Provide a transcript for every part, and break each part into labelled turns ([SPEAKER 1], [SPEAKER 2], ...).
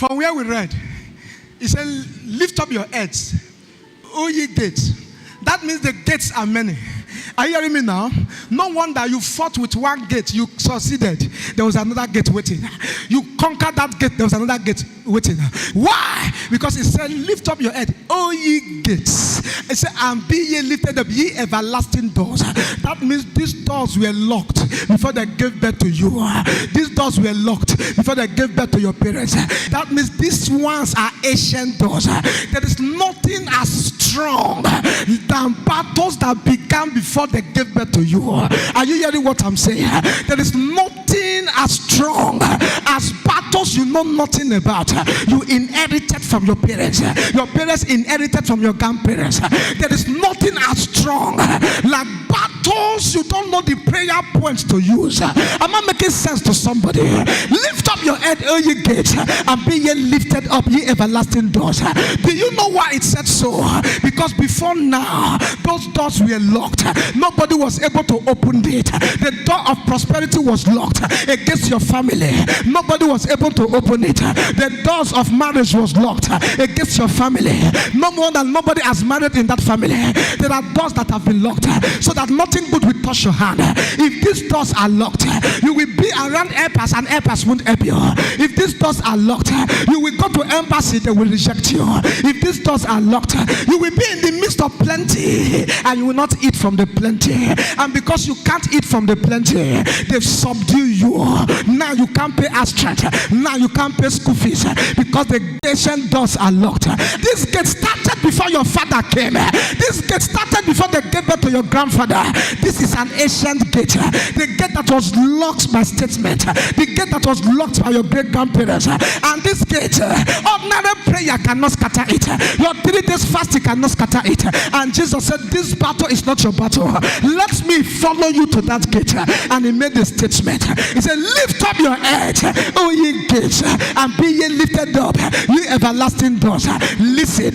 [SPEAKER 1] From where we read, he said, lift up your heads, O ye gates. That means the gates are many. Are you hearing me now? No wonder you fought with one gate, you succeeded. There was another gate waiting. You conquered that gate, there was another gate waiting. Why? Because it said, lift up your head, O ye gates. It said, and be ye lifted up, ye everlasting doors. That means these doors were locked before they gave birth to you. These doors were locked before they gave birth to your parents. That means these ones are ancient doors. There is nothing as strong than battles that began before they gave birth to you. Are you hearing what I'm saying? There is nothing as strong as battles you know nothing about. You inherited from your parents. Your parents inherited from your grandparents. There is nothing as strong like battles you don't know the prayer points to use. Am I making sense to somebody? Lift up your head, O ye gates, and be ye lifted up, ye everlasting doors. Do you know why it said so? Because before now, those doors were locked. Nobody was able to open it. The door of prosperity was locked against your family. Nobody was able to open it. The doors of marriage was locked against your family. No more than nobody has married in that family. There are doors that have been locked so that nothing good will touch your hand. If these doors are locked, you will be around helpers and helpers won't help you. If these doors are locked, you will go to embassy, they will reject you. If these doors are locked, you will be in the midst of plenty and you will not eat from the plenty. And because you can't eat from the plenty, they've subdued you. Now you can't pay Astrant. Now you can't pay school fees because the ancient doors are locked. This gate started before your father came. This gate started before they gave birth to your grandfather. This is an ancient gate. The gate that was locked by statement. The gate that was locked by your great grandparents. And this gate, ordinary prayer cannot scatter it. Your 3 days fasting cannot scatter it. And Jesus said, this battle is not your battle. Let me follow you to that gate. And he made a statement. He said, lift up your head, O ye gates, and be ye lifted up, ye everlasting doors. Listen,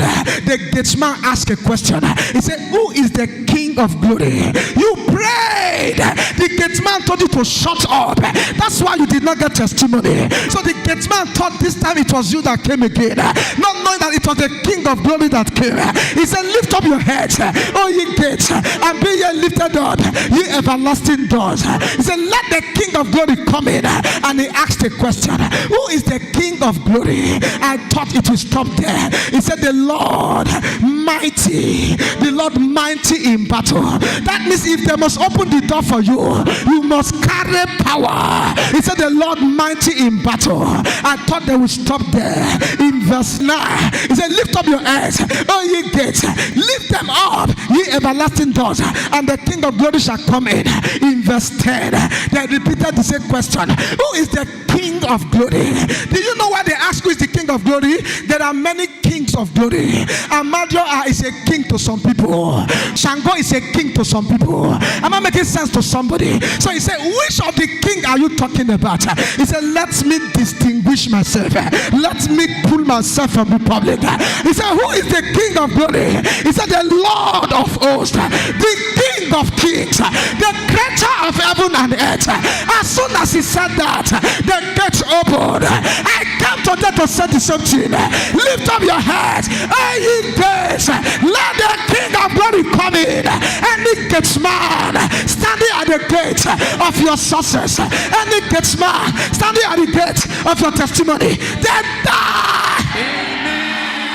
[SPEAKER 1] the gatesman asked a question. He said, who is the King of glory? You prayed. The gatesman told you to shut up. That's why you did not get testimony. So the gatesman thought this time it was you that came again, not knowing that it was the King of glory that came. He said, lift up your heads, O ye gates, and be ye lifted up, ye everlasting doors. He said, let the King of glory come in. And he asked a question, who is the King of glory? I thought it would stop there. He said, the Lord mighty, the Lord mighty in battle. That means if they must open the door for you, you must carry power. He said, the Lord mighty in battle. I thought they would stop there. In verse 9, he said, lift up your heads, O ye gates, lift them up, ye everlasting doors, and the King of glory shall come in. In verse 10, they repeated the same question, who is the King of glory? Do you know why they ask who is the King of glory? There are many kings of glory. Amadioa is a king to some people. Shango is a king to some people. Am I making sense to somebody? So he said, which of the king are you talking about? He said, let me distinguish myself. Let me pull myself from the public. He said, who is the King of glory? He said, the Lord of hosts, the King of kings, the creator of heaven and earth. As soon as he said that, the gates opened. I came today to say the same thing. Lift up your heads, ye gates, let the King of glory come in. Any gatesman standing at the gate of your success, any gatesman standing at the gate of your testimony, they die.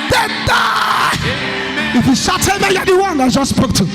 [SPEAKER 1] They die. If you shout amen, you're the one I just spoke to.